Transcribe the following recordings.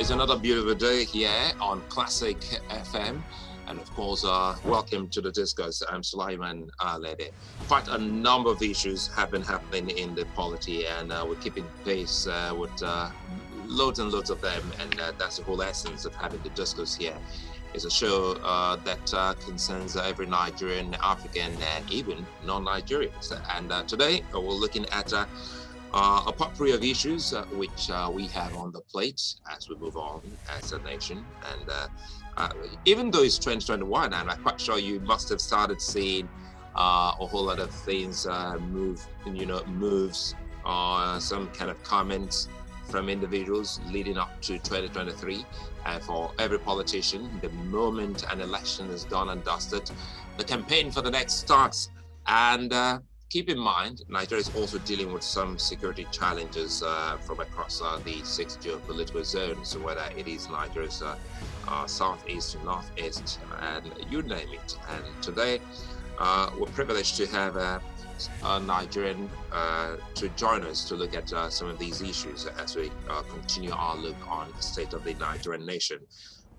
It's another beautiful day here on Classic FM. And of course, welcome to the Discourse. I'm Sulaiman Lede. Quite a number of issues have been happening in the polity, and we're keeping pace with loads and loads of them. And that's the whole essence of having the Discourse here. It's a show that concerns every Nigerian, African, and even non-Nigerians. And today, we're looking at a potpourri of issues which we have on the plate as we move on as a nation. And even though it's 2021, and I'm quite sure you must have started seeing a whole lot of things moves, some kind of comments from individuals leading up to 2023. And for every politician, the moment an election is done and dusted, the campaign for the next starts. And keep in mind, Nigeria is also dealing with some security challenges from across the 6 geopolitical zones, whether it is Nigeria's southeast, northeast, and you name it. And today, we're privileged to have a Nigerian to join us to look at some of these issues as we continue our look on the state of the Nigerian nation.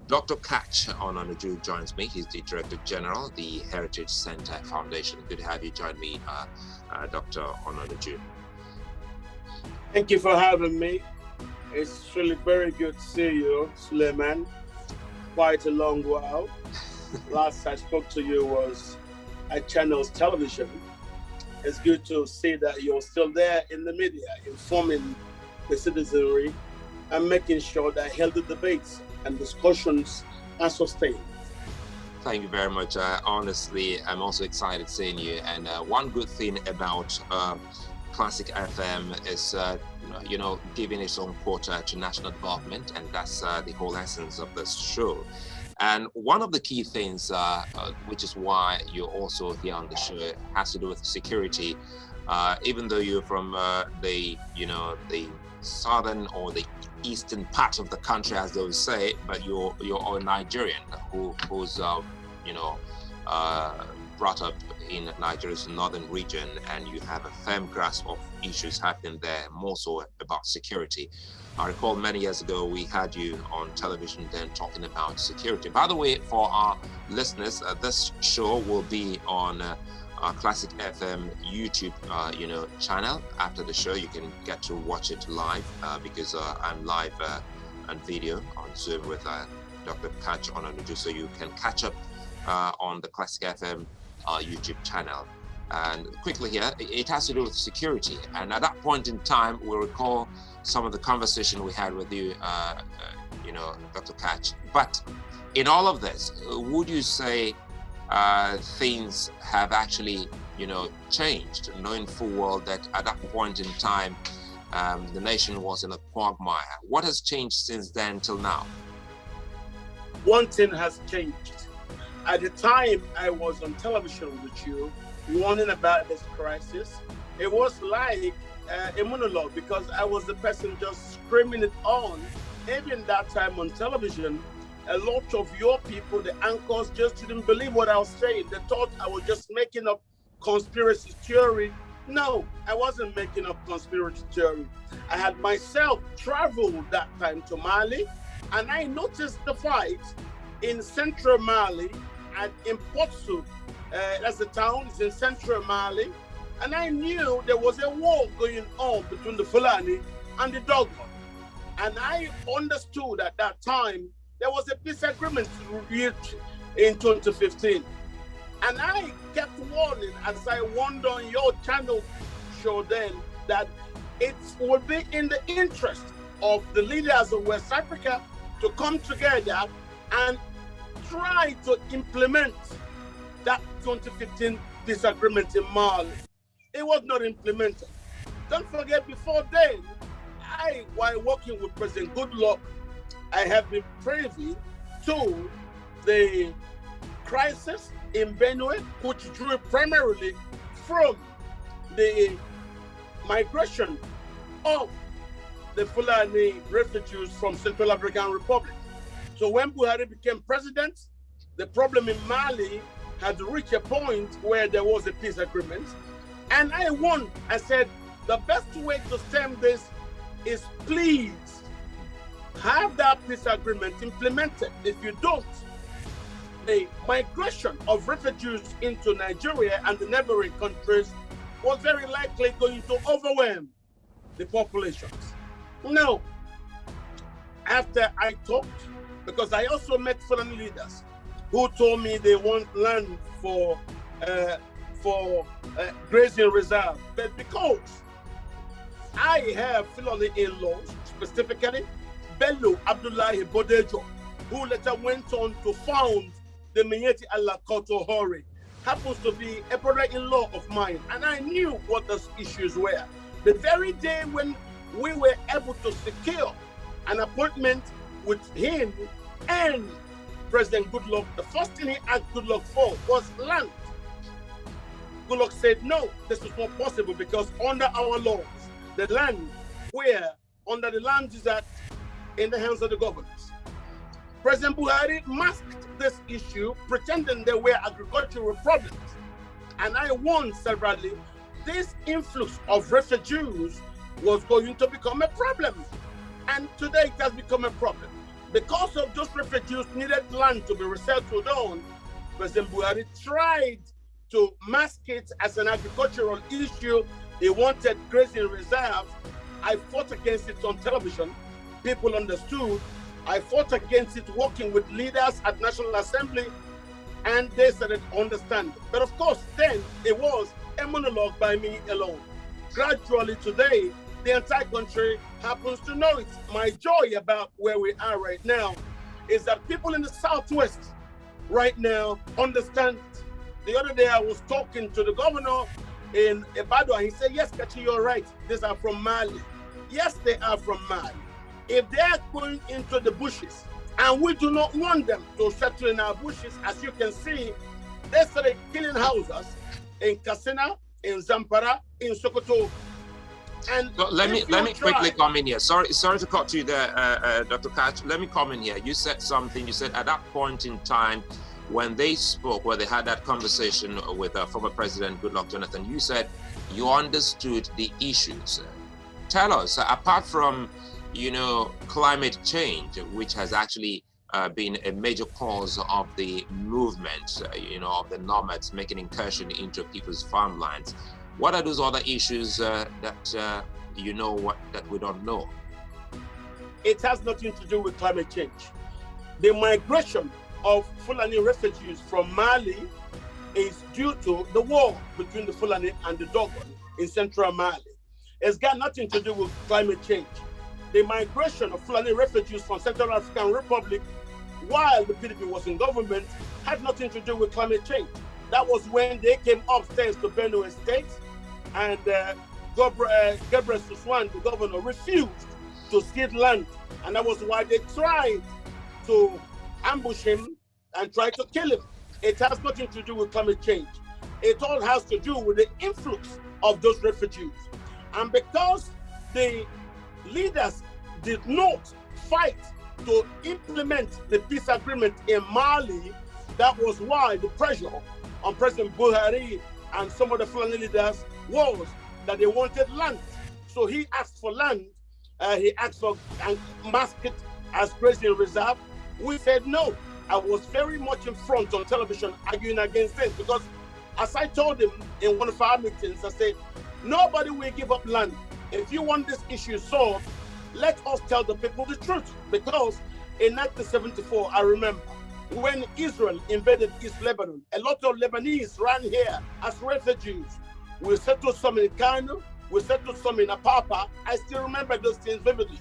Dr. Kach Ononuju joins me. He's the Director General, the Heritage Center Foundation. Good to have you join me, Dr. Ononuju. Thank you for having me. It's really very good to see you, Suleiman. Quite a long while. Last I spoke to you was at Channels Television. It's good to see that you're still there in the media, informing the citizenry and making sure that healthy debates and discussions are sustained. Thank you very much. Honestly, I'm also excited seeing you. And one good thing about Classic FM is, giving its own quota to national development, and that's the whole essence of this show. And one of the key things, which is why you're also here on the show, has to do with security. Even though you're from the southern or the eastern part of the country, as they would say, but you're a Nigerian who's brought up in Nigeria's northern region, and you have a firm grasp of issues happening there, more so about security. I recall many years ago we had you on television then talking about security. By the way, for our listeners, this show will be on our Classic FM YouTube channel. After the show, you can get to watch it live because I'm live on video on Zoom with Dr. Kach Ononuju, so you can catch up on the Classic FM YouTube channel. And quickly here, it has to do with security. And at that point in time, we recall some of the conversation we had with you, Dr. Kach. But in all of this, would you say things have actually, changed, knowing full well that at that point in time, the nation was in a quagmire? What has changed since then till now? One thing has changed. At the time I was on television with you, warning about this crisis, it was like a monologue, because I was the person just screaming it on. Even that time on television, a lot of your people, the anchors, just didn't believe what I was saying. They thought I was just making up conspiracy theory. No, I wasn't making up conspiracy theory. I had myself traveled that time to Mali, and I noticed the fight in central Mali and in Potsu. That's the town, it's in central Mali. And I knew there was a war going on between the Fulani and the Dogma. And I understood at that time there was a peace agreement reached in 2015. And I kept warning, as I warned on your channel show then, that it would be in the interest of the leaders of West Africa to come together and try to implement that 2015 peace agreement in Mali. It was not implemented. Don't forget, before then, while working with President Goodluck, I have been privy to the crisis in Benue, which drew primarily from the migration of the Fulani refugees from Central African Republic. So when Buhari became president, the problem in Mali had reached a point where there was a peace agreement. And I won. I said, the best way to stem this is please have that peace agreement implemented. If you don't, the migration of refugees into Nigeria and the neighboring countries was very likely going to overwhelm the populations. Now, after I talked, because I also met Fulani leaders who told me they want land for grazing reserve, but because I have Fulani in-laws, specifically Bello Abdullahi Bodejo, who later went on to found the Minyeti Allah Koto Hori, happens to be a brother-in-law of mine, and I knew what those issues were. The very day when we were able to secure an appointment with him and President Goodluck, the first thing he asked Goodluck for was land. Goodluck said, no, this is not possible because under our laws, the land where under the Land Use Act in the hands of the governors. President Buhari masked this issue, pretending there were agricultural problems. And I warned severally, this influx of refugees was going to become a problem. And today it has become a problem. Because of those refugees needed land to be resettled on, President Buhari tried to mask it as an agricultural issue. He wanted grazing reserves. I fought against it on television. People understood. I fought against it working with leaders at National Assembly, and they started understanding. But of course, then it was a monologue by me alone. Gradually today, the entire country happens to know it. My joy about where we are right now is that people in the Southwest right now understand it. The other day I was talking to the governor in Ibadan, and he said, yes, Kachi, you're right. These are from Mali. Yes, they are from Mali. If they are going into the bushes, and we do not want them to settle in our bushes, as you can see, they started killing houses in Katsina, in Zamfara, in Sokoto. And so let me quickly come in here. Sorry to cut you there, Dr. Kach. Let me come in here. You said something. You said at that point in time, when they spoke, where they had that conversation with former President Goodluck Jonathan, you said you understood the issues. Tell us, apart from, climate change, which has actually been a major cause of the movement, of the nomads making incursion into people's farmlands, what are those other issues that that we don't know? It has nothing to do with climate change. The migration of Fulani refugees from Mali is due to the war between the Fulani and the Dogon in central Mali. It's got nothing to do with climate change. The migration of Fulani refugees from Central African Republic while the PDP was in government had nothing to do with climate change. That was when they came upstairs to Benue State, and Gabriel Suswan, the governor, refused to cede land, and that was why they tried to ambush him and try to kill him. It has nothing to do with climate change. It all has to do with the influx of those refugees. And because the leaders did not fight to implement the peace agreement in Mali, that was why the pressure on President Buhari and some of the Fulani leaders was that they wanted land. So he asked for land. He asked for and masked it as grazing reserve. We said no. I was very much in front on television arguing against this because, as I told him in one of our meetings, I said, nobody will give up land. If you want this issue solved, let us tell the people the truth. Because in 1974, I remember, when Israel invaded East Lebanon, a lot of Lebanese ran here as refugees. We settled some in Kano, we settled some in Apapa. I still remember those things vividly.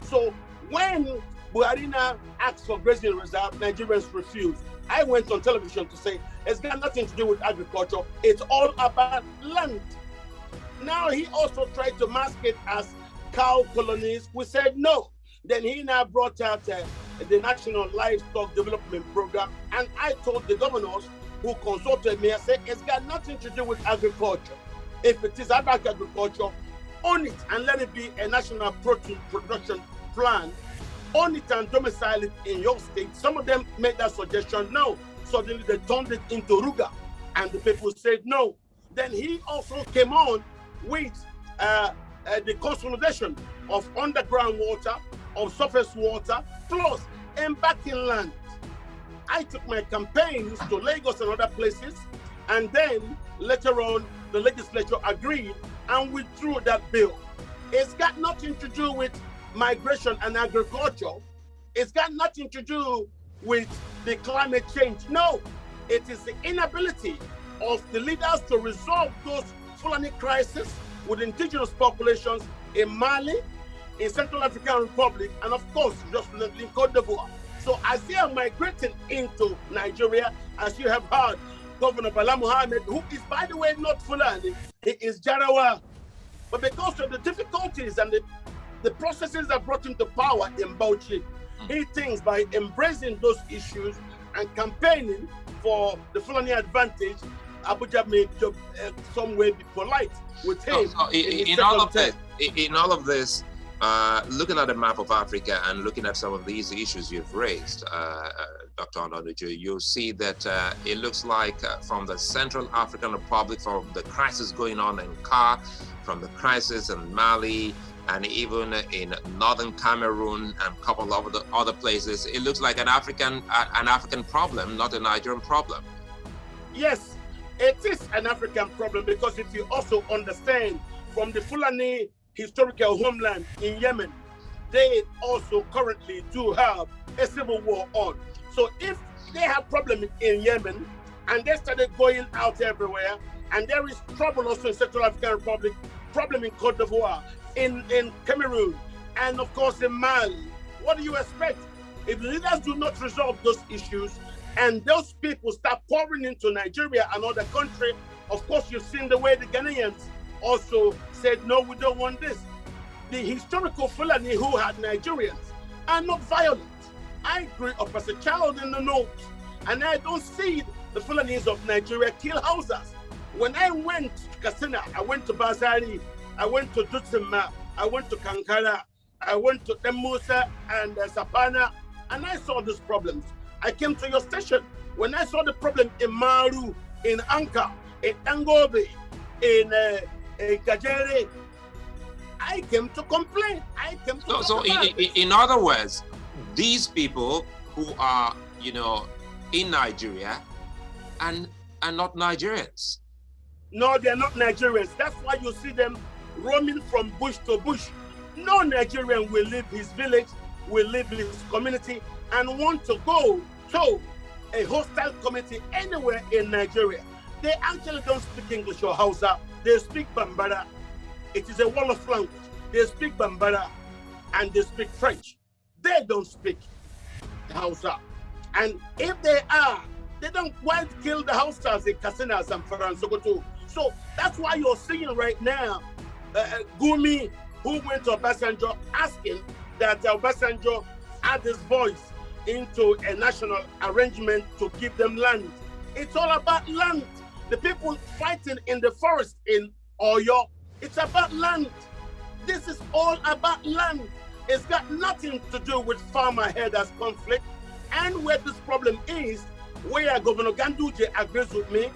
So when Buhari asked for grazing reserve, Nigerians refused. I went on television to say, it's got nothing to do with agriculture, it's all about land. Now he also tried to mask it as cow colonies. We said no. Then he now brought out the National Livestock Development Program, and I told the governors who consulted me, I said, it's got nothing to do with agriculture. If it is about agriculture, own it and let it be a national protein production plan. Own it and domicile it in your state. Some of them made that suggestion, no. Suddenly they turned it into Ruga, and the people said no. Then he also came on with the consolidation of underground water of surface water, plus embarking land. I took my campaigns to Lagos and other places, and then later on, the legislature agreed and withdrew that bill. It's got nothing to do with migration and agriculture. It's got nothing to do with the climate change. No, it is the inability of the leaders to resolve those Fulani crises with indigenous populations in Mali, in Central African Republic, and of course, just in Cote d'Ivoire. So as they are migrating into Nigeria, as you have heard, Governor Bala Mohammed, who is, by the way, not Fulani, he is Jarawa. But because of the difficulties and the processes that brought him to power in Bauchi, he thinks by embracing those issues and campaigning for the Fulani advantage, Abuja may some way be polite with him. In all of this, looking at the map of Africa and looking at some of these issues you've raised, Dr. Ononuju, you'll see that it looks like from the Central African Republic, from the crisis going on in CAR, from the crisis in Mali, and even in northern Cameroon and a couple of other places, it looks like an African problem, not a Nigerian problem. Yes, it is an African problem, because if you also understand from the Fulani historical homeland in Yemen, they also currently do have a civil war on. So if they have problem in Yemen and they started going out everywhere, and there is trouble also in Central African Republic, problem in Cote d'Ivoire, in Cameroon, and of course in Mali, what do you expect? If the leaders do not resolve those issues and those people start pouring into Nigeria and other country, of course you've seen the way the Ghanaians also said, no, we don't want this. The historical Fulani who had Nigerians are not violent. I grew up as a child in the north, and I don't see the Fulanis of Nigeria kill Hausas. When I went to Katsina, I went to Bazari, I went to Dutsima, I went to Kankara, I went to Temusa and Sapana, and I saw these problems. I came to your station when I saw the problem in Maru, in Anka, in Angobe, in Gajere. I came to complain. I came to So in other words, these people who are, in Nigeria and not Nigerians. No, they're not Nigerians. That's why you see them roaming from bush to bush. No Nigerian will leave his village, will leave his community, and want to go to a hostile community anywhere in Nigeria. They actually don't speak English or Hausa. They speak Bambara. It is a Wolof language. They speak Bambara and they speak French. They don't speak Hausa. And if they are, they don't quite kill the Hausas in Katsina and Sokoto. So that's why you're seeing right now Gumi, who went to Obasanjo, asking that Obasanjo add his voice into a national arrangement to give them land. It's all about land. The people fighting in the forest in Oyo, it's about land. This is all about land. It's got nothing to do with farmer herders conflict. And where this problem is, where Governor Ganduje agrees with me,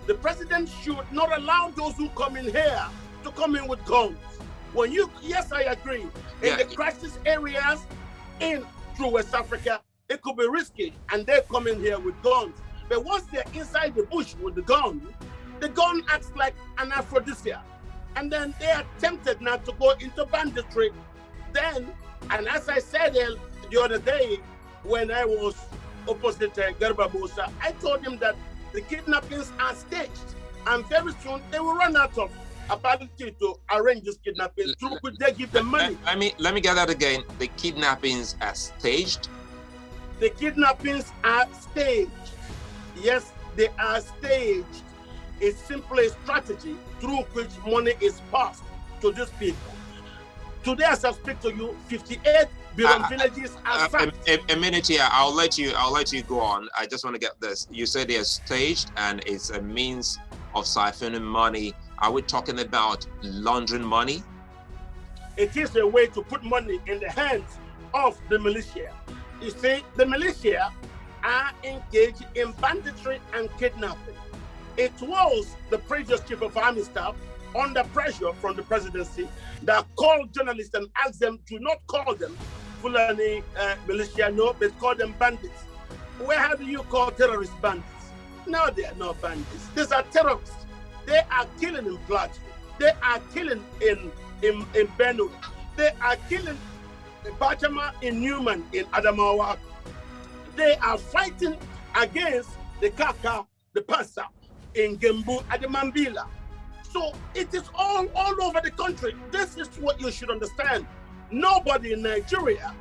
the president should not allow those who come in here to come in with guns. Yes, I agree. In the crisis areas through West Africa, it could be risky, and they come in here with guns. But once they're inside the bush with the gun acts like an aphrodisiac. And then they are tempted now to go into banditry. Then, and as I said the other day, when I was opposite Garba Bosa, I told him that the kidnappings are staged, and very soon they will run out of ability to arrange this kidnapping. Could they give them money? Let me get that again. The kidnappings are staged? The kidnappings are staged. Yes, they are staged. It's simply a strategy through which money is passed to these people. Today, as I speak to you, 58 Biron villages are sacked. A minute here. I'll let you go on. I just want to get this. You said they're staged and it's a means of siphoning money. Are we talking about laundering money? It is a way to put money in the hands of the militia. You see, the militia are engaged in banditry and kidnapping. It was the previous chief of army staff, under pressure from the presidency, that called journalists and asked them to not call them Fulani militia. No, they call them bandits. Where do you call terrorist bandits? No, they are not bandits. These are terrorists. They are killing in Plateau. They are killing in Benue. They are killing in Bachama, in Newman, in Adamawa. They are fighting against the Kaka, the Pasa, in Gembu, Adamambila. So it is all over the country. This is what you should understand. Nobody in Nigeria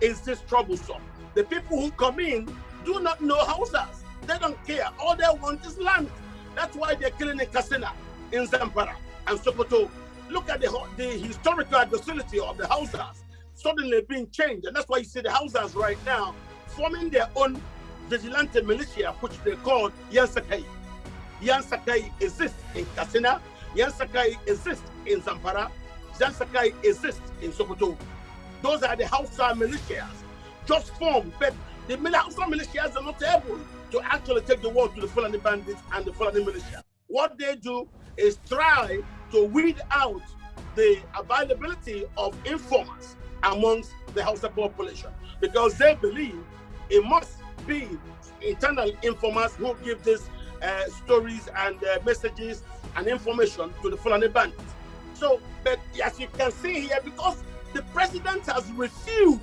is this troublesome. The people who come in do not know houses. They don't care. All they want is land. That's why they're killing in Katsina, in Zamfara, and Sokoto. Look at the historical docility of the houses suddenly being changed. And that's why you see the houses right now forming their own vigilante militia, which they call Yansakai. Yansakai exists in Katsina. Yansakai exists in Zamfara. Yansakai exists in Sokoto. Those are the Hausa militias just formed. But the Hausa militias are not able to actually take the war to the Fulani bandits and the Fulani militia. What they do is try to weed out the availability of informers amongst the Hausa population, because they believe it must be internal informers who give these stories and messages and information to the Fulani bandits. So, but as you can see here, because the president has refused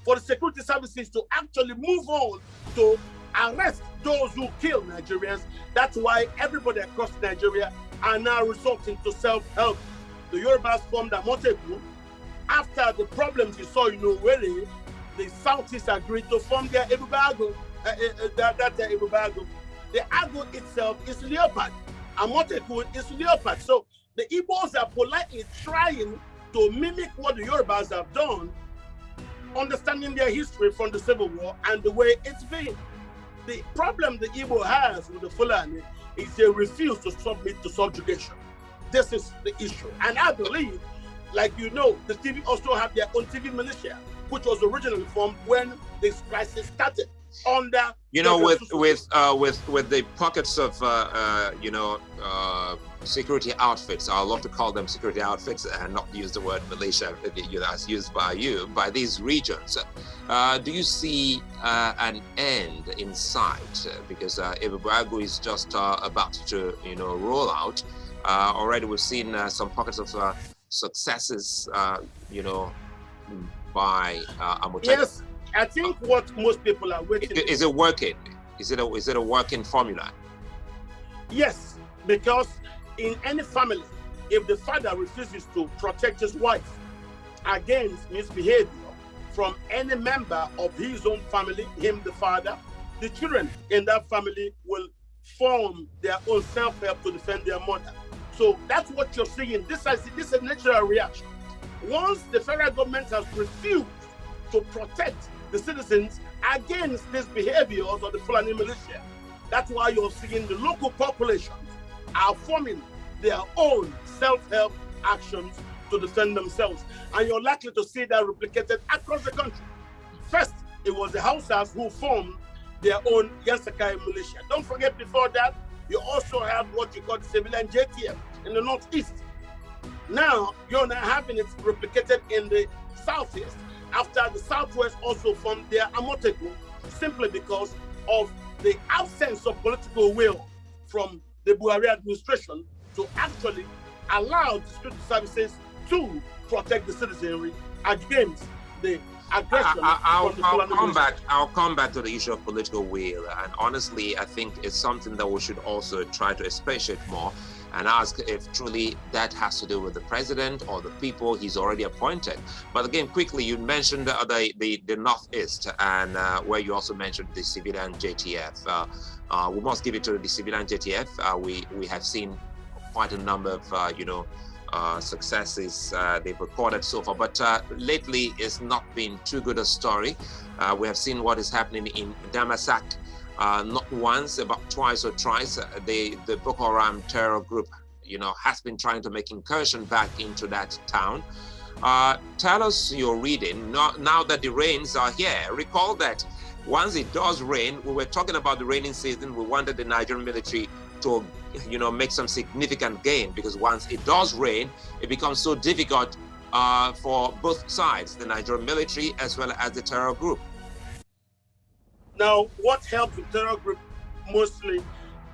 for the security services to actually move on to arrest those who kill Nigerians, that's why everybody across Nigeria are now resorting to self-help. The Yorubas formed a Moteku. After the problems you saw in Owerri, the Southeast agreed to form their Ebubago, Ebubago. The Ago itself is leopard. Amoteku is leopard. So the Igbos are politely trying to mimic what the Yorubas have done, understanding their history from the Civil War and the way it's been. The problem the Igbo has with the Fulani is they refuse to submit to subjugation. This is the issue. And I believe, like you know, the TV also have their own TV militia, which was originally formed when this crisis started. Under with the pockets of security outfits. I love to call them security outfits and not use the word militia as used by these regions. Do you see an end in sight? Because Ebubago is just about to roll out. Already we've seen some pockets of successes by Amoteku. Yes. I think what most people are waiting. Is it working? Is it a working formula? Yes, because in any family, if the father refuses to protect his wife against misbehavior from any member of his own family, him the father, the children in that family will form their own self-help to defend their mother. So that's what you're seeing. This is a natural reaction. Once the federal government has refused to protect the citizens against these behaviors of the Fulani militia, that's why you're seeing the local populations are forming their own self-help actions to defend themselves. And you're likely to see that replicated across the country. First, it was the Hausas who formed their own Yansakai militia. Don't forget, before that, you also have what you call the civilian JTF in the northeast. Now, you're now having it replicated in the southeast, after the Southwest also formed their Amoteku, simply because of the absence of political will from the Buhari administration to actually allow the security services to protect the citizenry against the aggression. I'll come back to the issue of political will, and honestly, I think it's something that we should also try to expatiate more and ask if truly that has to do with the president or the people he's already appointed. But again, quickly, you mentioned the Northeast, and where you also mentioned the civilian JTF. We must give it to the civilian JTF. We have seen quite a number of successes they've recorded so far, but lately it's not been too good a story. We have seen what is happening in Damasak. Not once, about twice or thrice, the Boko Haram terror group, has been trying to make incursion back into that town. Tell us your reading now that the rains are here. Recall that once it does rain, we were talking about the raining season. We wanted the Nigerian military to, make some significant gain, because once it does rain, it becomes so difficult for both sides, the Nigerian military as well as the terror group? Now, what helps the terror group mostly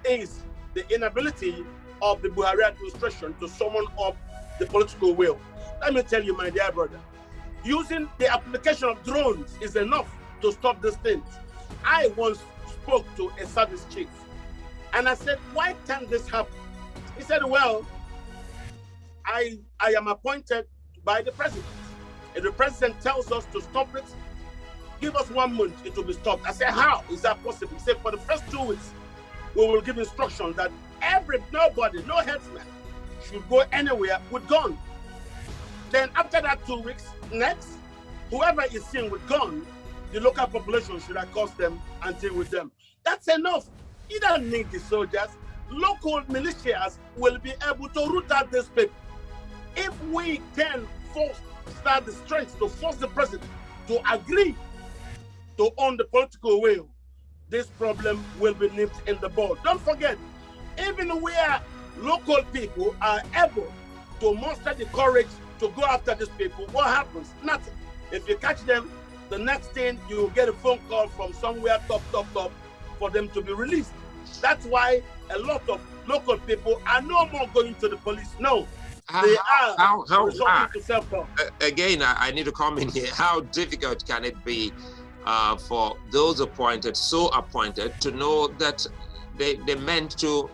is the inability of the Buhari administration to summon up the political will. Let me tell you, my dear brother, using the application of drones is enough to stop these things. I once spoke to a service chief and I said, why can't this happen? He said, well, I am appointed by the president. If the president tells us to stop it, give us 1 month, it will be stopped. I said, how is that possible? He said, for the first 2 weeks, we will give instructions that nobody, no headsman should go anywhere with gun. Then after that 2 weeks, next, whoever is seen with gun, the local population should accost them and deal with them. That's enough. You don't need the soldiers. Local militias will be able to root out these people. If we can start the strength to force the president to agree to own the political will, this problem will be nipped in the bud. Don't forget, even where local people are able to muster the courage to go after these people, what happens? Nothing. If you catch them, the next thing you will get a phone call from somewhere top for them to be released. That's why a lot of local people are no more going to the police. No, they are resorting to self-help. Again, I need to comment here. How difficult can it be for those appointed, to know that they meant to,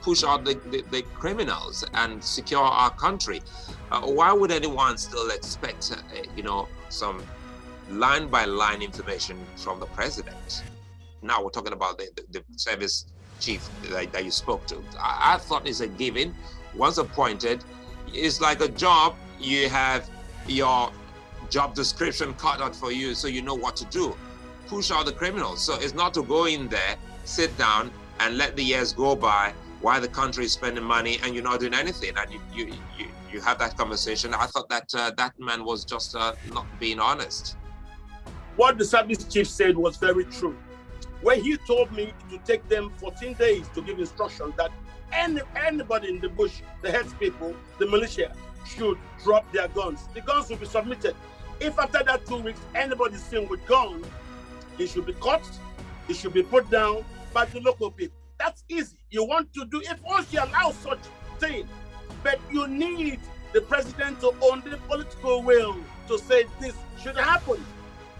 push out the criminals and secure our country? Why would anyone still expect, some line-by-line information from the president? Now we're talking about the service chief that you spoke to. I thought it's a given. Once appointed, it's like a job. You have your job description cut out for you, so you know what to do. Push out the criminals. So it's not to go in there, sit down, and let the years go by while the country is spending money and you're not doing anything. And you have that conversation. I thought that that man was just not being honest. What the service chief said was very true. When he told me to take them 14 days to give instructions that anybody in the bush, the heads people, the militia, should drop their guns. The guns will be submitted. If after that 2 weeks, anybody seen with guns, he should be caught, he should be put down by the local people. That's easy. You want to do, if once you allow such thing, but you need the president to own the political will to say this should happen.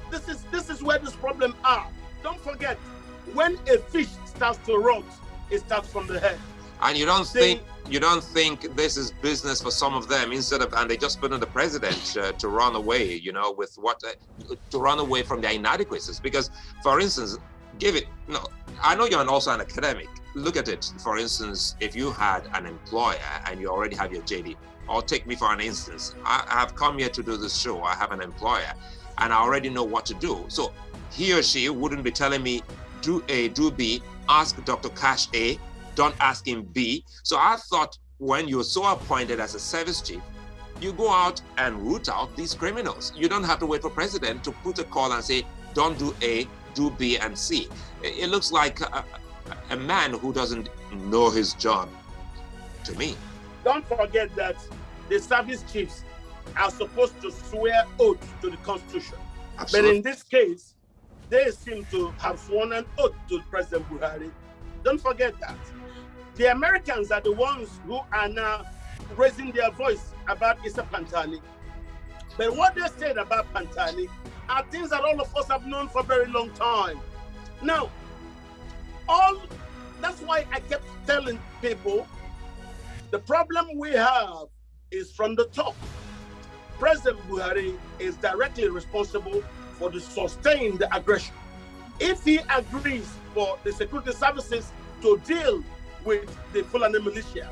This is where this problem are. Don't forget, when a fish starts to rot, it starts from the head. And you don't think this is business for some of them, and they just put in the president to run away, with to run away from their inadequacies. Because, for instance, I know you're also an academic. Look at it. For instance, if you had an employer and you already have your JD, or take me for an instance, I have come here to do this show. I have an employer and I already know what to do. So he or she wouldn't be telling me, do A, do B, ask Dr. Cash A, don't ask him B. So I thought when you're so appointed as a service chief, you go out and root out these criminals. You don't have to wait for president to put a call and say, don't do A, do B and C. It looks like a man who doesn't know his job to me. Don't forget that the service chiefs are supposed to swear oath to the Constitution. Absolutely. But in this case, they seem to have sworn an oath to President Buhari. Don't forget that. The Americans are the ones who are now raising their voice about Issa Pantani. But what they said about Pantani are things that all of us have known for a very long time. Now, that's why I kept telling people, the problem we have is from the top. President Buhari is directly responsible for the sustained aggression. If he agrees for the security services to deal with the Fulani militia,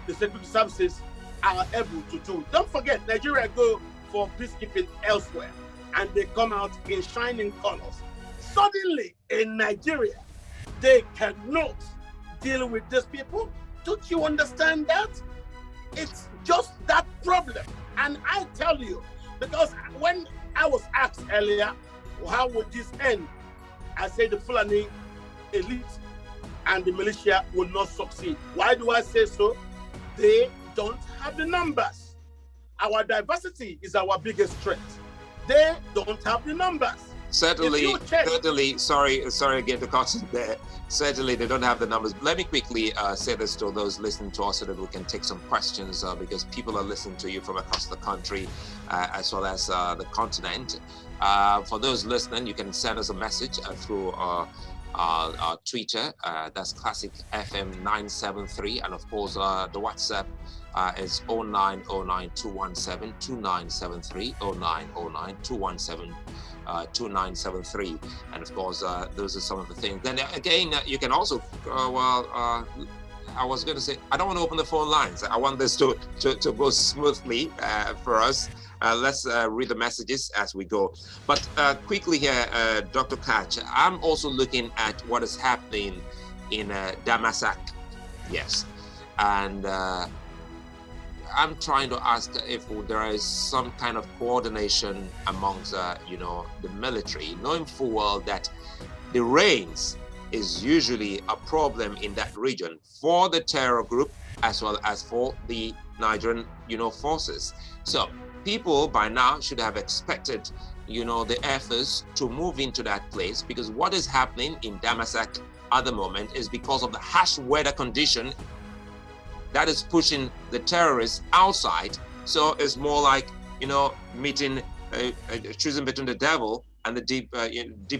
the security services are able to do it. Don't forget, Nigeria go for peacekeeping elsewhere, and they come out in shining colors. Suddenly, in Nigeria, they cannot deal with these people. Don't you understand that? It's just that problem. And I tell you, because when I was asked earlier, how would this end? I say the Fulani elite and the militia will not succeed. Why do I say so? They don't have the numbers. our diversity is our biggest strength. They don't have the numbers. Certainly, sorry again to cut in there. Certainly, they don't have the numbers. Let me quickly say this to those listening to us so that we can take some questions because people are listening to you from across the country as well as the continent. For those listening, you can send us a message through our Twitter. That's Classic FM 973, and of course, the WhatsApp is 0909-217-2973, 0909-217-2973, and of course those are some of the things. Then again, you can also I was going to say, I don't want to open the phone lines. I want this to go smoothly for us. Let's read the messages as we go. But quickly here, Dr. Catch, I'm also looking at what is happening in Damasak. Yes. And I'm trying to ask if there is some kind of coordination amongst, the military, knowing full well that the rains is usually a problem in that region for the terror group as well as for the Nigerian, forces. So people by now should have expected, the Air Force to move into that place, because what is happening in Damasak at the moment is because of the harsh weather condition that is pushing the terrorists outside. So it's more like, meeting, choosing between the devil and the deep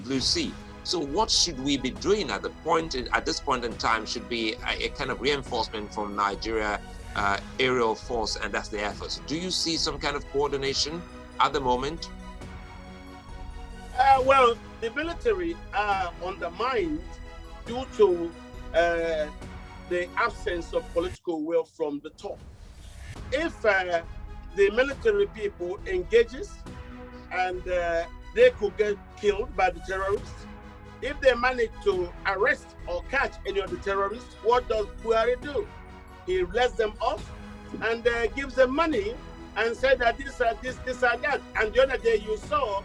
blue sea. So what should we be doing at this point in time should be a kind of reinforcement from Nigeria aerial force, and that's the Air Force. Do you see some kind of coordination at the moment? Well, the military are undermined due to the absence of political will from the top. If the military people engages and they could get killed by the terrorists, if they manage to arrest or catch any of the terrorists, what does Buhari do? He lets them off and gives them money and said that this or that. And the other day you saw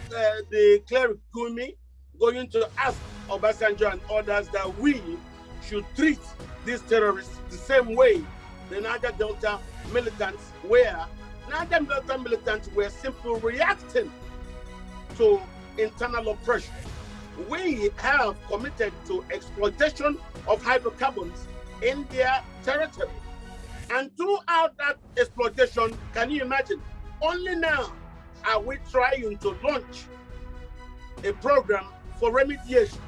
the cleric Gumi going to ask Obasanjo and others that we should treat these terrorists the same way the Niger Delta militants were. Niger Delta militants were simply reacting to internal oppression. We have committed to exploitation of hydrocarbons in their territory. And throughout that exploitation, can you imagine? Only now are we trying to launch a program for remediation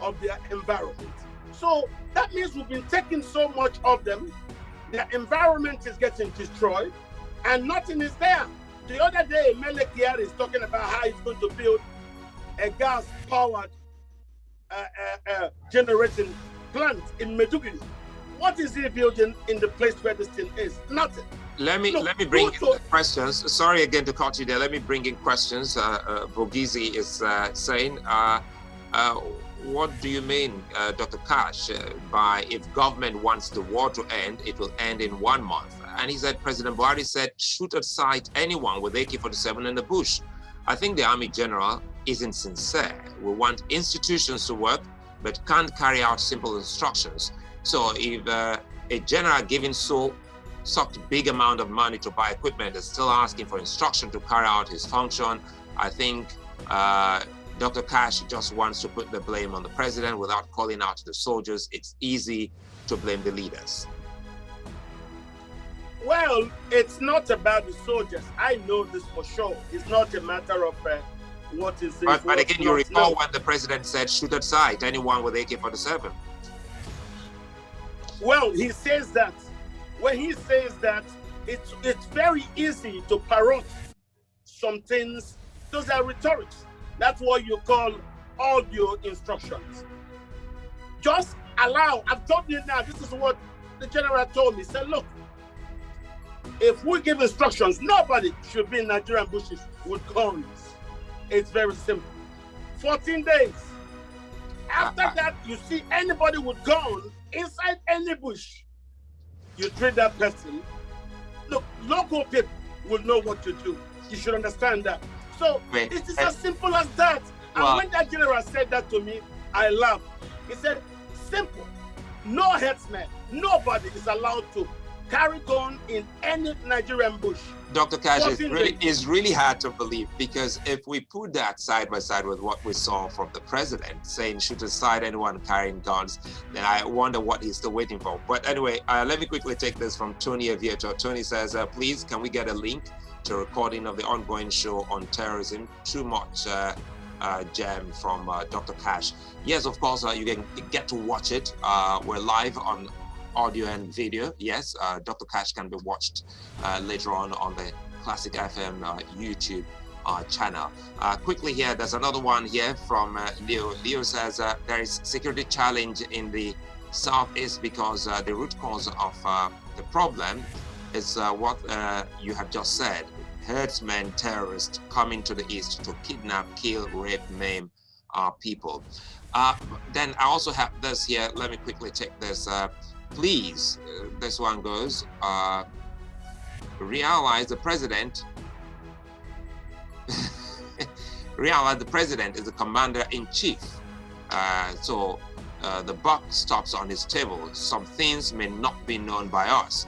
of their environment. So that means we've been taking so much of them, their environment is getting destroyed, and nothing is there. The other day, Mele Kyari is talking about how he's going to build a gas-powered generating plant in Meduguri. What is he building in the place where this thing is? Nothing. Let me bring in questions. Sorry again to cut you there. Let me bring in questions. Bogizi is saying, what do you mean, Dr. Cash, by if government wants the war to end, it will end in 1 month? And he said, President Buhari said, shoot aside anyone with AK-47 in the bush. I think the Army General isn't sincere. We want institutions to work, but can't carry out simple instructions. So if a general giving such big amount of money to buy equipment is still asking for instruction to carry out his function, I think Dr. Cash just wants to put the blame on the president without calling out to the soldiers. It's easy to blame the leaders. Well, it's not about the soldiers. I know this for sure. It's not a matter of what is this. But again, you recall when the president said, shoot aside anyone with AK-47. Well, he says that. When he says that, it's very easy to parrot some things. Those are rhetorics. That's what you call audio instructions. Just allow. I've told you now, this is what the general told me. He said, look, if we give instructions, nobody should be in Nigerian bushes with guns. It's very simple. 14 days. After that, you see anybody with gun inside any bush, you treat that person. Look, local people will know what to do. You should understand that. So it is as simple as that. And when that general said that to me, I laughed. He said, simple. No headsman, nobody is allowed to carried on in any Nigerian bush. Dr. Cash, it's really hard to believe, because if we put that side by side with what we saw from the president saying shoot aside anyone carrying guns, then I wonder what he's still waiting for. But anyway, let me quickly take this from Tony Aviator. Tony says, please, can we get a link to a recording of the ongoing show on terrorism? Too much gem from Dr. Cash. Yes, of course, you can get to watch it. We're live on audio and video. Yes, Dr. Cash can be watched later on the Classic FM YouTube channel. Quickly here, there's another one here from Leo. Leo says there is security challenge in the southeast because the root cause of the problem is what you have just said. Herdsmen, terrorists coming to the east to kidnap, kill, rape, maim people. Then I also have this here. Let me quickly take this. Please, this one goes, realize the president realize the president is the commander-in-chief. So the buck stops on his table. Some things may not be known by us.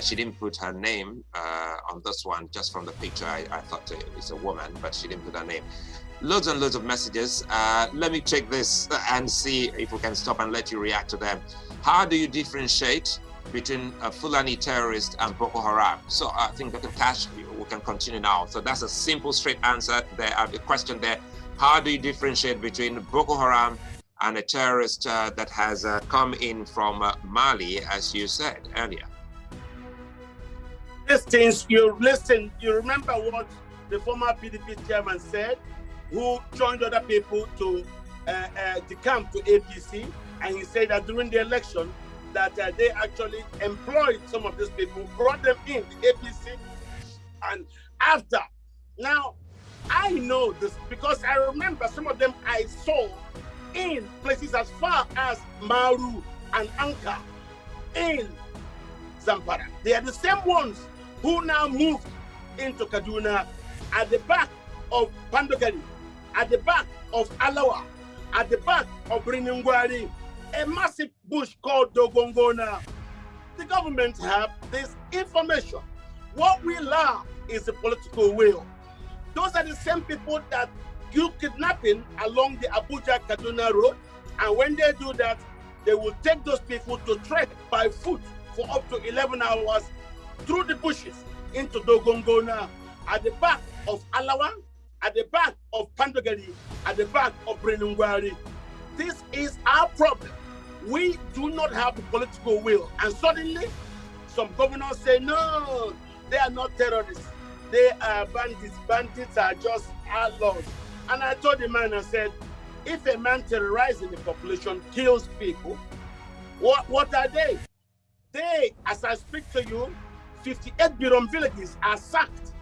She didn't put her name on this one, just from the picture. I thought it was a woman, but she didn't put her name. Loads and loads of messages. Let me check this and see if we can stop and let you react to them. How do you differentiate between a Fulani terrorist and Boko Haram? So I think Dr. Cash, we can continue now. So that's a simple, straight answer there. The question there, how do you differentiate between Boko Haram and a terrorist that has come in from Mali, as you said earlier? These things, you remember what the former PDP chairman said, who joined other people to camp to APC, and he said that during the election that they actually employed some of these people, brought them in the APC, and after. Now, I know this because I remember some of them I saw in places as far as Maru and Anka in Zamfara. They are the same ones who now moved into Kaduna at the back of Pandogari, at the back of Alawa, at the back of Briningwari, a massive bush called Dogongona. The government have this information. What we lack is the political will. Those are the same people that do kidnapping along the Abuja-Kaduna road, and when they do that, they will take those people to trek by foot for up to 11 hours through the bushes into Dogongona, at the back of Alawa, at the back of Pandogari, at the back of Brinungwari. This is our problem. We do not have the political will. And suddenly, some governors say, no, they are not terrorists. They are bandits. Bandits are just outlaws. And I told the man, I said, if a man terrorizing the population kills people, what are they? They, as I speak to you, 58 Birom villages are sacked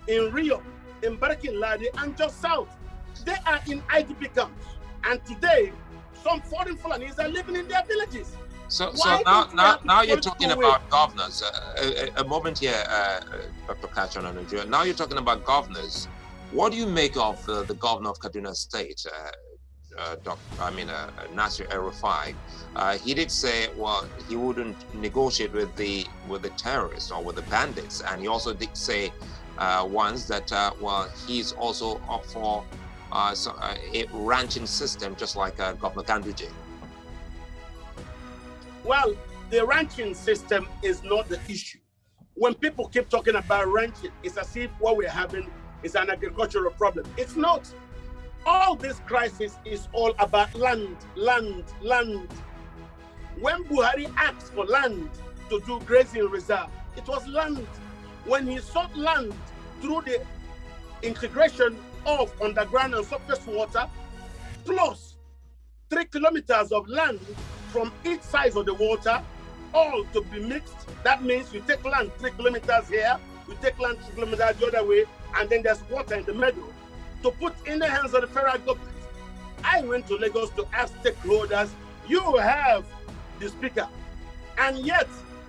in Rio, in Barkin Ladi, and just south. They are in IDP camps. And today, some foreign Fulanis are living in their villages. So now you're talking about governors. A moment here, Dr. Kachon. Now you're talking about governors. What do you make of the governor of Kaduna State, Nasir El-Rufai? He did say, well, he wouldn't negotiate with the terrorists or with the bandits, and he also did say once that well, he's also up for a ranching system, just like Governor Ganduje. Well, the ranching system is not the issue. When people keep talking about ranching, it's as if what we're having is an agricultural problem. It's not. All this crisis is all about land, land, land. When Buhari asked for land to do grazing reserve, it was land. When he sought land through the integration of underground and surface water, plus 3 kilometers of land from each side of the water, all to be mixed. That means you take land 3 kilometers here, you take land 3 kilometers the other way, and then there's water in the middle to put in the hands of the federal government. I went to Lagos to ask stakeholders, you have the speaker, and yet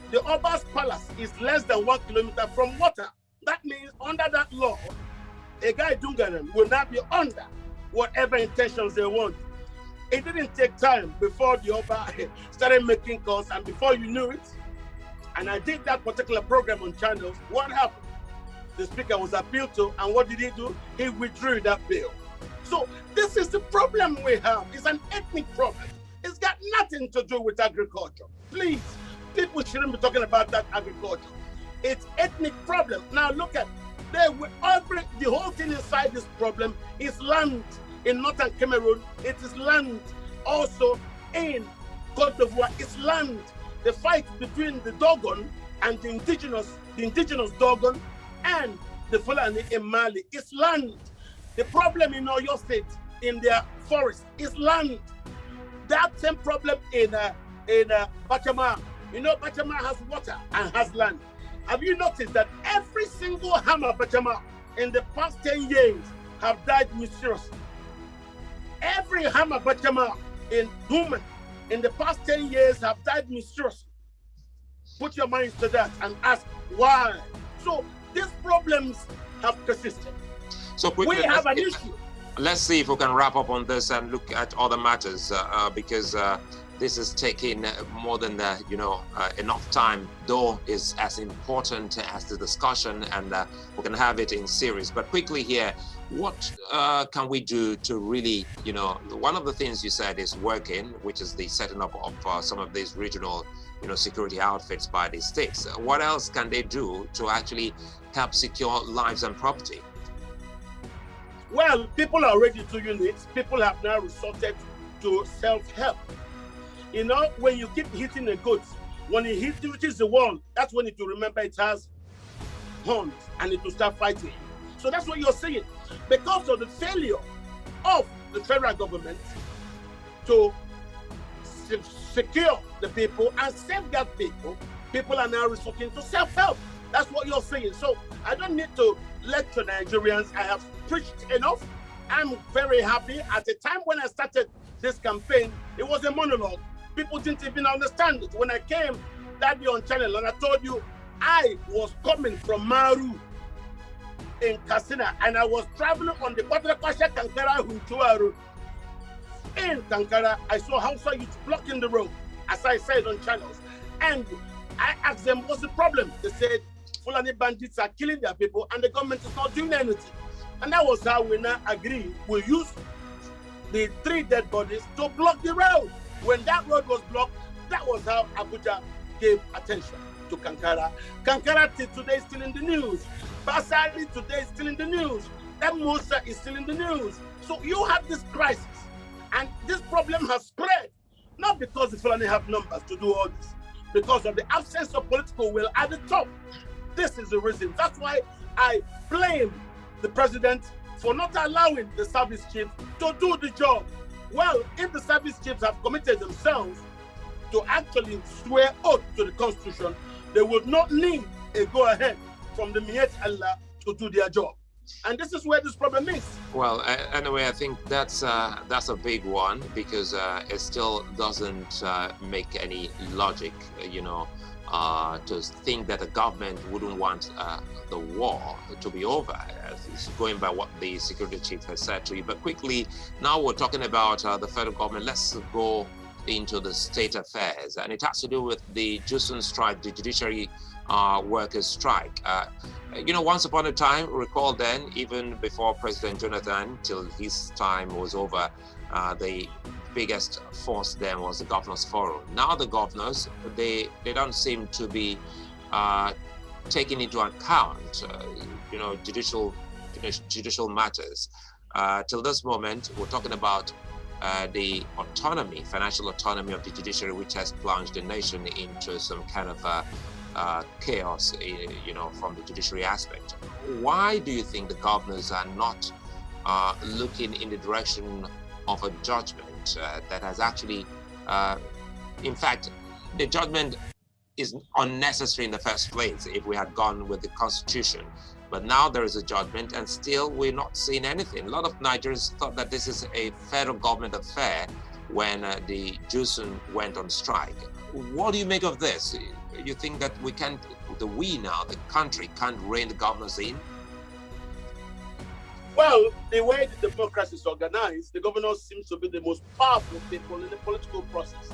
the Oba's palace is less than 1 kilometer from water. That means under that law, a guy Dungaran will not be under whatever intentions they want. It didn't take time before the Oba started making calls, and before you knew it, and I did that particular program on channels, what happened? The speaker was appealed to, and what did he do? He withdrew that bill. So this is the problem we have. It's an ethnic problem. It's got nothing to do with agriculture. Please, people shouldn't be talking about that agriculture. It's ethnic problem. Now look at the whole thing inside this problem is land in northern Cameroon. It is land also in Côte d'Ivoire. It's land. The fight between the Dogon and the indigenous Dogon and the Fulani in Mali is land. The problem in Oyo State, in their forest, is land. That same problem in Bachama. You know, Bachama has water and has land. Have you noticed that every single Hama Bachama in the past 10 years have died mysteriously? Every Hama Bachama in Duman in the past 10 years have died mysteriously. Put your minds to that and ask why. So these problems have persisted. So quickly, we have an issue. Let's see if we can wrap up on this and look at other matters because this is taking more than enough time, though is as important as the discussion, and we can have it in series. But quickly here, what can we do to really, one of the things you said is working, which is the setting up of some of these regional, security outfits by the states. What else can they do to actually help secure lives and property? Well, people are already doing it. People have now resorted to self-help. When you keep hitting a goat, when it reaches the wall, that's when it will remember it has horns and it will start fighting. So that's what you're saying. Because of the failure of the federal government to secure the people and safeguard people, people are now resorting to self-help. That's what you're saying. So I don't need to lecture Nigerians. I have preached enough. I'm very happy. At the time when I started this campaign, it was a monologue. People didn't even understand it. When I came that day on channel and I told you I was coming from Maru in Katsina and I was traveling on the Batrakwasha Kankara Huntua road. In Kankara, I saw Hausa youth blocking the road, as I said on channels. And I asked them, what's the problem? They said, Fulani bandits are killing their people and the government is not doing anything. And that was how we now agreed. We used the 3 dead bodies to block the road. When that road was blocked, that was how Abuja gave attention to Kankara. Kankara today is still in the news. Basari today is still in the news. That Musa is still in the news. So you have this crisis. And this problem has spread. Not because the Fulani have numbers to do all this. Because of the absence of political will at the top. This is the reason. That's why I blame the president for not allowing the service chief to do the job. Well, if the service chiefs have committed themselves to actually swear oath to the Constitution, they would not need a go-ahead from the Miyet Allah to do their job. And this is where this problem is. Well, anyway, I think that's a big one because it still doesn't make any logic, to think that the government wouldn't want the war to be over, going by what the security chief has said to you. But quickly, now we're talking about the federal government. Let's go into the state affairs, and it has to do with the Jusun strike, the Judiciary Workers strike. Once upon a time, recall then, even before President Jonathan, till his time was over, the biggest force then was the Governors Forum. Now the governors, they don't seem to be taking into account, judicial matters. Till this moment, we're talking about the autonomy, financial autonomy of the judiciary, which has plunged the nation into some kind of chaos, from the judiciary aspect. Why do you think the governors are not looking in the direction of a judgment that has actually, in fact, the judgment is unnecessary in the first place if we had gone with the Constitution. But now there is a judgment and still we're not seeing anything. A lot of Nigerians thought that this is a federal government affair when the Jusun went on strike. What do you make of this? You think that we now, the country, can't rein the governors in? Well, the way the democracy is organized, the governors seem to be the most powerful people in the political process.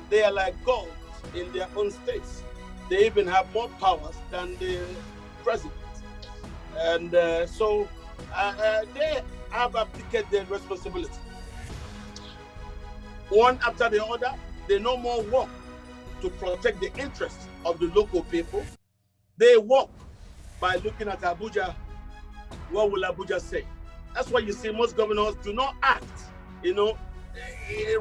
They are like gods in their own states. They even have more powers than the president. And so they have abdicated their responsibility. One after the other, they no more work to protect the interests of the local people. They work by looking at Abuja. What will Abuja say? That's why you see most governors do not act,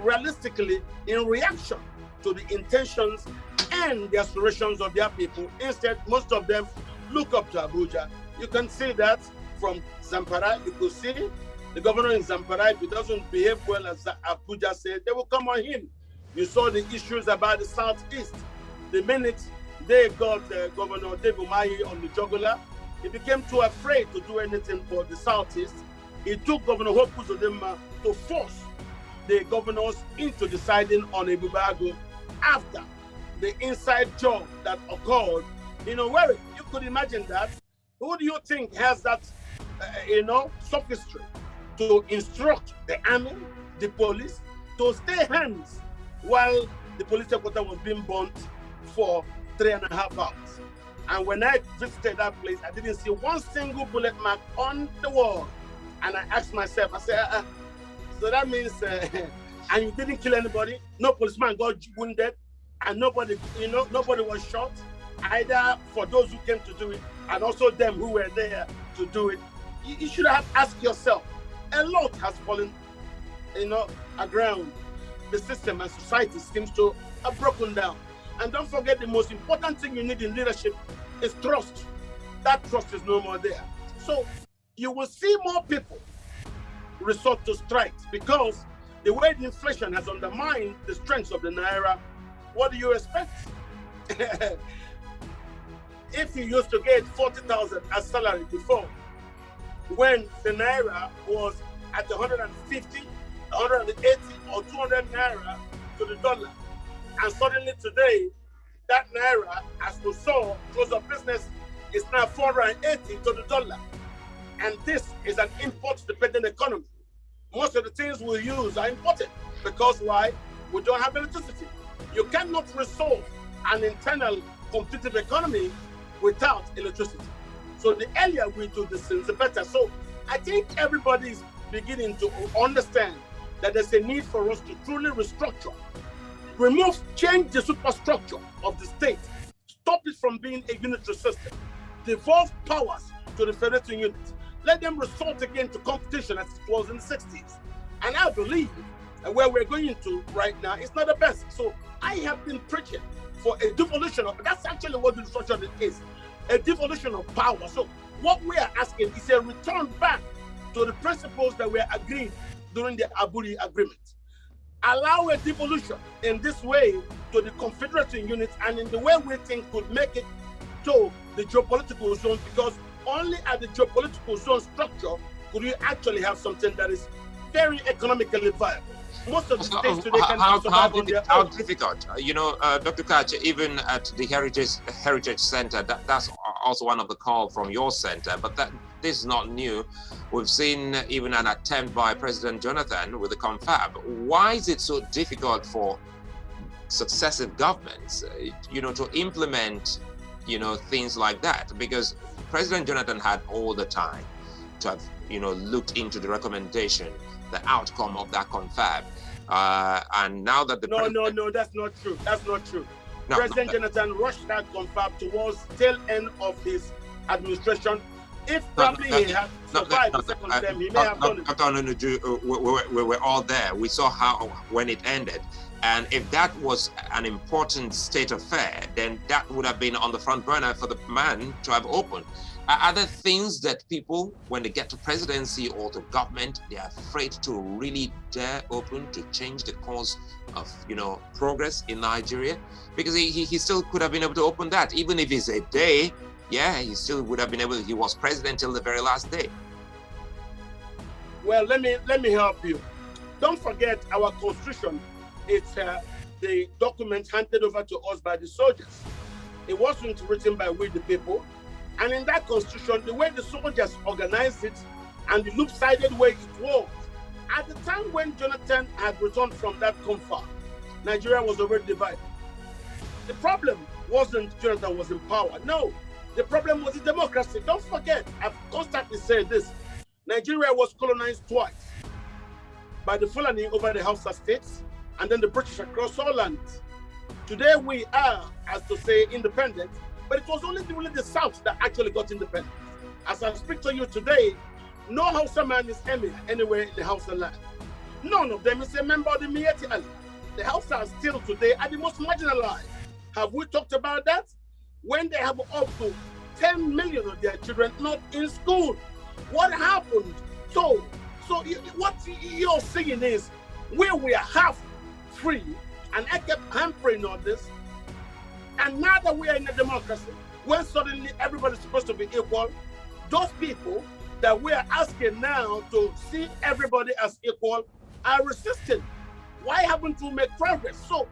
realistically in reaction to the intentions and the aspirations of their people. Instead, most of them look up to Abuja. You can see that from Zamfara. You could see the governor in Zamfara, if he doesn't behave well as Abuja said, they will come on him. You saw the issues about the Southeast. The minute they got Governor David Umahi on the jugular, he became too afraid to do anything for the Southeast. He took Governor Hope Uzodinma to force the governors into deciding on a Bubago after the inside job that occurred where you could imagine that. Who do you think has that, sophistry to instruct the army, the police, to stay hands while the police headquarters was being burnt for 3.5 hours? And when I visited that place, I didn't see one single bullet mark on the wall. And I asked myself, I said, so that means, and you didn't kill anybody, no policeman got wounded, and nobody was shot, either for those who came to do it, and also them who were there to do it. You should have asked yourself. A lot has fallen, aground. The system and society seems to have broken down. And don't forget, the most important thing you need in leadership is trust. That trust is no more there. So you will see more people resort to strikes because the way the inflation has undermined the strength of the Naira. What do you expect? If you used to get 40,000 as salary before, when the Naira was at 150, 180 or 200 Naira to the dollar, and suddenly today, that Naira, as we saw, close of business, is now 480 to the dollar. And this is an import-dependent economy. Most of the things we use are imported because why? We don't have electricity. You cannot resolve an internal competitive economy without electricity. So the earlier we do this things, the better. So I think everybody is beginning to understand that there's a need for us to truly restructure, change the superstructure of the state, stop it from being a unitary system, devolve powers to the federating units, let them resort again to competition as it was in the 60s. And I believe that where we're going into right now is not the best. So I have been preaching for a devolution of, that's actually what the restructure is, a devolution of power. So what we are asking is a return back to the principles that were agreed during the Aburi Agreement. Allow a devolution in this way to the confederating units and in the way we think could make it to the geopolitical zone, because only at the geopolitical zone structure could you actually have something that is very economically viable. Most of the states today can survive on their own. How difficult? Dr. Kach, even at the Heritage Center, that's also one of the calls from your center, but this is not new. We've seen even an attempt by President Jonathan with the confab. Why is it so difficult for successive governments, to implement, things like that? Because President Jonathan had all the time to have, looked into the recommendation, the outcome of that confab. And now that the No, that's not true. That's not true. No, President Jonathan rushed that confab towards the tail end of his administration. If probably he had survived the second term, he may have done it. We were all there. We saw when it ended. And if that was an important state affair, then that would have been on the front burner for the man to have opened. Are there things that people, when they get to presidency or to government, they are afraid to really dare open to change the course of, progress in Nigeria? Because he still could have been able to open that, even if it's a day. Yeah, he still would have been able. He was president till the very last day. Well, let me help you. Don't forget our constitution. It's the document handed over to us by the soldiers. It wasn't written by we the people. And in that constitution, the way the soldiers organized it and the loop-sided way it was, at the time when Jonathan had returned from that confab, Nigeria was already divided. The problem wasn't Jonathan was in power. No, the problem was the democracy. Don't forget, I've constantly said this. Nigeria was colonized twice by the Fulani over the Hausa states, and then the British across all lands. Today we are, as to say, independent, but it was only the South that actually got independent. As I speak to you today, no Hausa man is emir anywhere in the Hausa land. None of them is a member of the Miyetti Ali. The Hausa are still today are the most marginalized. Have we talked about that? When they have up to 10 million of their children not in school. What happened? So what you're saying is, we were half free, and I kept hampering on this, and now that we are in a democracy, when suddenly everybody's supposed to be equal, those people that we are asking now to see everybody as equal are resisting. Why haven't we made progress? So,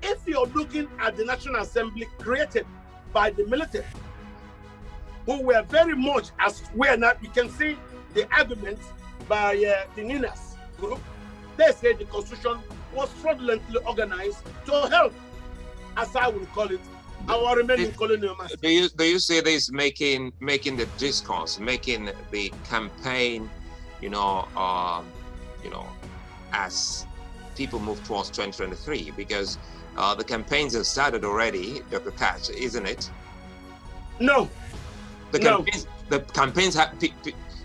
if you're looking at the National Assembly created by the military, who were very much as we are not, you can see the argument by the Ninas group. They say the Constitution was fraudulently organized to help, as I would call it, our remaining colonial masters. Do you see this making the discourse, making the campaign, as people move towards 2023? Because the campaigns have started already, Dr. Katz, isn't it? No. The campaigns have.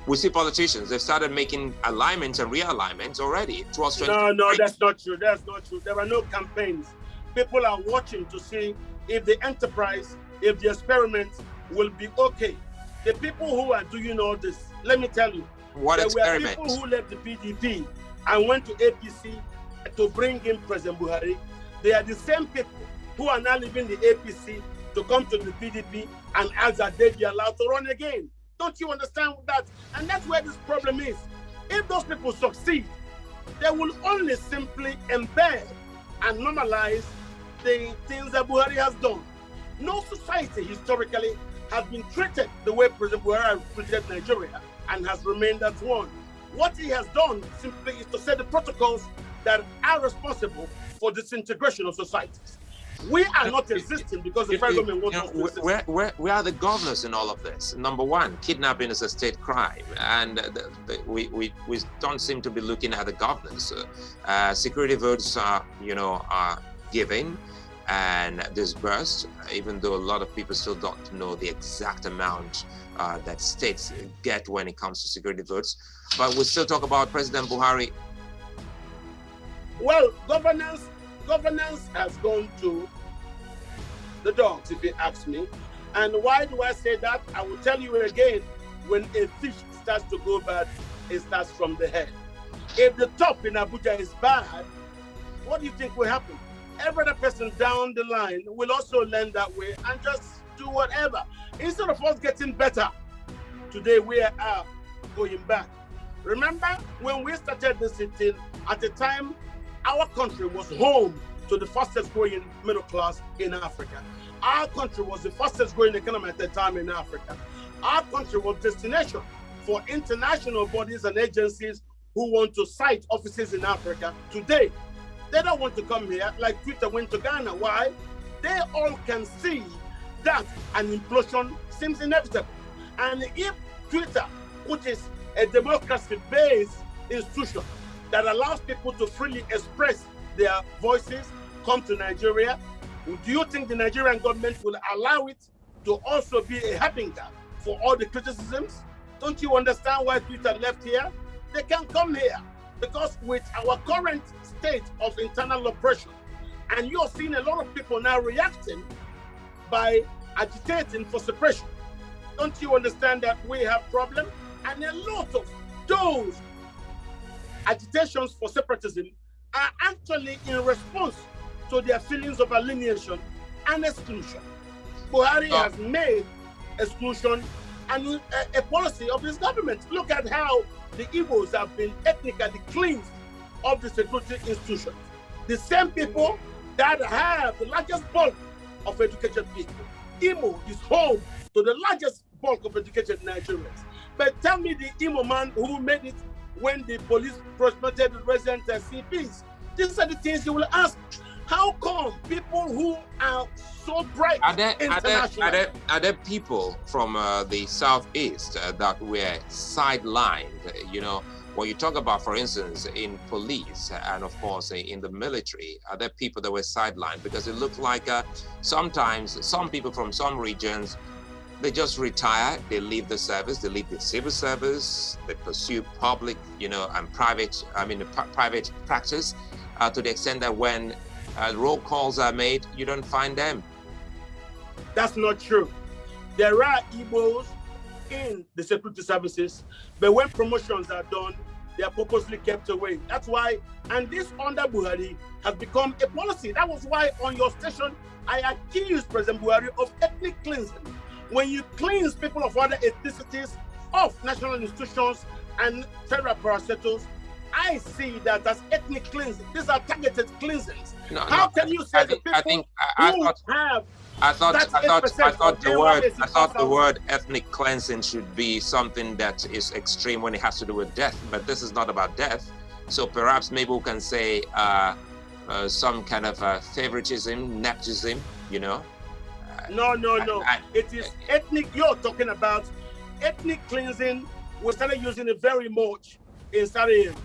We see politicians, they've started making alignments and realignments already towards 2023. No, that's not true. That's not true. There are no campaigns. People are watching to see if the enterprise, if the experiment will be okay. The people who are doing all this, let me tell you, what there experiment? were people who left the PDP and went to APC to bring in President Buhari. They are the same people who are now leaving the APC to come to the PDP and ask that they be allowed to run again. Don't you understand that? And that's where this problem is. If those people succeed, they will only simply embed and normalize the things that Buhari has done. No society historically has been treated the way President Buhari treated Nigeria and has remained as one. What he has done simply is to set the protocols that are responsible for disintegration of societies. We are not existing because the federal government wants us to exist. Where are the governors in all of this? Number one, kidnapping is a state crime, and we don't seem to be looking at the governors. Security votes are given and disbursed, even though a lot of people still don't know the exact amount that states get when it comes to security votes. But we still talk about President Buhari. Well, governance has gone to the dogs, if you ask me. And why do I say that? I will tell you again, when a fish starts to go bad, it starts from the head. If the top in Abuja is bad, what do you think will happen? Every other person down the line will also learn that way and just do whatever. Instead of us getting better, today we are going back. Remember when we started this sitting, at the time, our country was home to the fastest growing middle class in Africa. Our country was the fastest growing economy at the time in Africa. Our country was destination for international bodies and agencies who want to site offices in Africa. Today, they don't want to come here like Twitter went to Ghana. Why? They all can see that an implosion seems inevitable. And if Twitter, which is a democracy-based institution that allows people to freely express their voices, come to Nigeria, do you think the Nigerian government will allow it to also be a harbinger for all the criticisms? Don't you understand why Twitter left here? They can come here because with our current state of internal oppression, and you're seeing a lot of people now reacting by agitating for suppression. Don't you understand that we have problem? And a lot of those agitations for separatism are actually in response to their feelings of alienation and exclusion. Buhari has made exclusion and a policy of his government. Look at how the Igbos have been ethnically cleansed of the security institutions. The same people that have the largest bulk of educated people. Imo is home to the largest bulk of educated Nigerians. But tell me the Imo man who made it when the police promoted the resident CPs. These are the things you will ask. How come people who are so bright internationally? Are there people from the southeast that were sidelined? You know, when you talk about, for instance, in police and of course in the military, are there people that were sidelined? Because it looks like sometimes some people from some regions, they just retire, they leave the service, they leave the civil service, they pursue public, you know, and private practice to the extent that when roll calls are made, you don't find them. That's not true. There are Igbos in the security services, but when promotions are done, they are purposely kept away. That's why, and this under Buhari has become a policy. That was why on your station, I accused President Buhari of ethnic cleansing. When you cleanse people of other ethnicities of national institutions and federal parastatals, I see that as ethnic cleansing. These are targeted cleansings. How can you say the people I thought the word ethnic cleansing should be something that is extreme when it has to do with death, but this is not about death. So perhaps maybe we can say some kind of favoritism, nepotism, you know? No. It is ethnic. You're talking about ethnic cleansing. We started using it very much in Sarajevo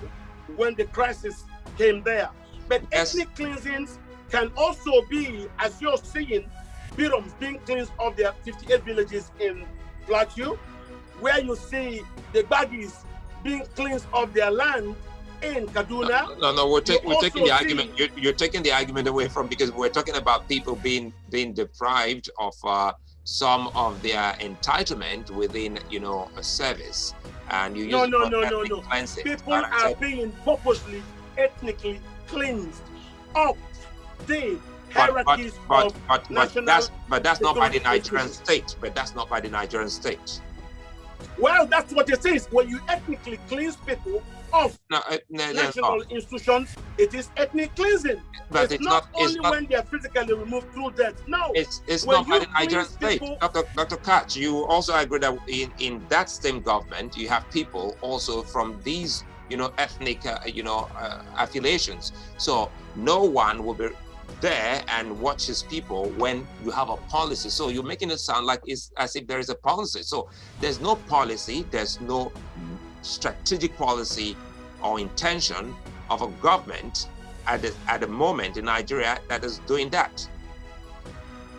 when the crisis came there. But ethnic cleansings can also be, as you're seeing, Biroms being cleansed of their 58 villages in Plateau, where you see the Baggies being cleansed of their land in Kaduna. No, we're taking the argument. You're taking the argument away from, because we're talking about people being deprived of some of their entitlement within, you know, a service. And you use no. People are being purposely, ethnically cleansed of the hierarchies of national. But that's not by the Nigerian state. But that's not by the Nigerian state. Well, that's what it is. When you ethnically cleanse people of national institutions, it is ethnic cleansing. But it's not only when they are physically removed through death. No, it's not by the Nigerian state. Dr. Katch, you also agree that in that same government, you have people also from these, you know, ethnic, affiliations. So no one will be there and watch his people when you have a policy. So you're making it sound like it's as if there is a policy. So there's no policy, there's no strategic policy or intention of a government at the moment in Nigeria that is doing that.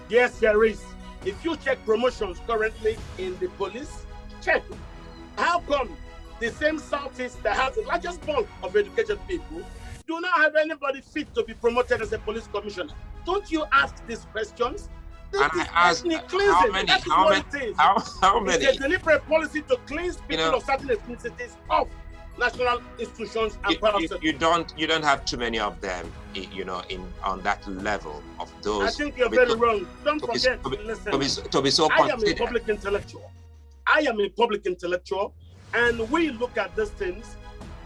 Yes, there is. If you check promotions currently in the police, check it. How come the same Southeast that has the largest bulk of educated people do not have anybody fit to be promoted as a police commissioner? Don't you ask these questions? This is ethnic cleansing. How many? It's a deliberate policy to cleanse people of certain ethnicities of national institutions and parastatals. You don't have too many of them, you know, on that level of those. I think you're very wrong. Don't forget, listen. To be so I am a public intellectual. And we look at these things.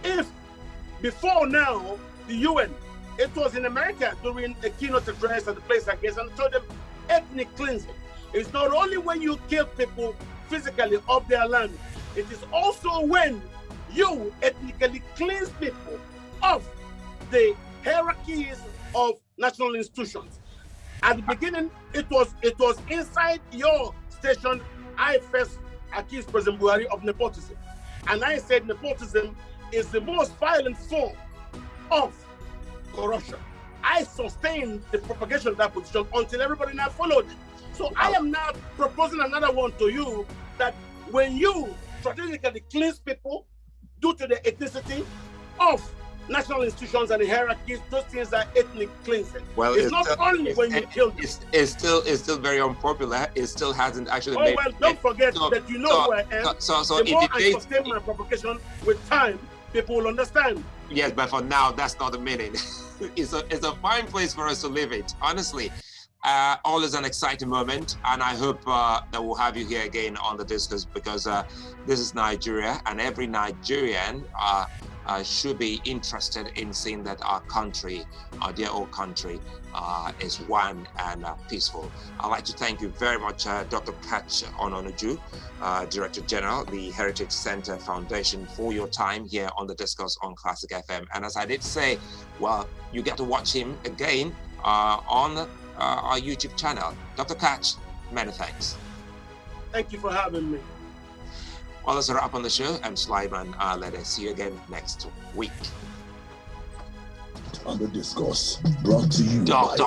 If before now, the UN, it was in America during a keynote address at the place I guess, and told them ethnic cleansing. It's not only when you kill people physically of their land, it is also when you ethnically cleanse people of the hierarchies of national institutions. At the beginning, it was inside your station I first accused President Buhari of nepotism. And I said nepotism is the most violent form of corruption. I sustained the propagation of that position until everybody now followed it. So I am now proposing another one to you, that when you strategically cleanse people due to the ethnicity of national institutions and the hierarchies, those things are ethnic cleansing. Well, it's not only when you kill them. It's still very unpopular. It still hasn't actually made. Well, don't forget that you know who I am. The more I sustain my propagation with time, people will understand. Yes, but for now, that's not the meaning. It's a fine place for us to live it, honestly. Always an exciting moment, and I hope that we'll have you here again on the Discourse, because this is Nigeria, and every Nigerian should be interested in seeing that our country, our dear old country, is one and peaceful. I'd like to thank you very much, Dr. Katch Ononuju, Director General, the Heritage Center Foundation, for your time here on the Discourse on Classic FM. And as I did say, well, you get to watch him again on our YouTube channel. Dr. Catch, many thanks. Thank you for having me. Well, that's a wrap on the show. I'm Sulaiman. Let us see you again next week. On the Discourse, brought to you by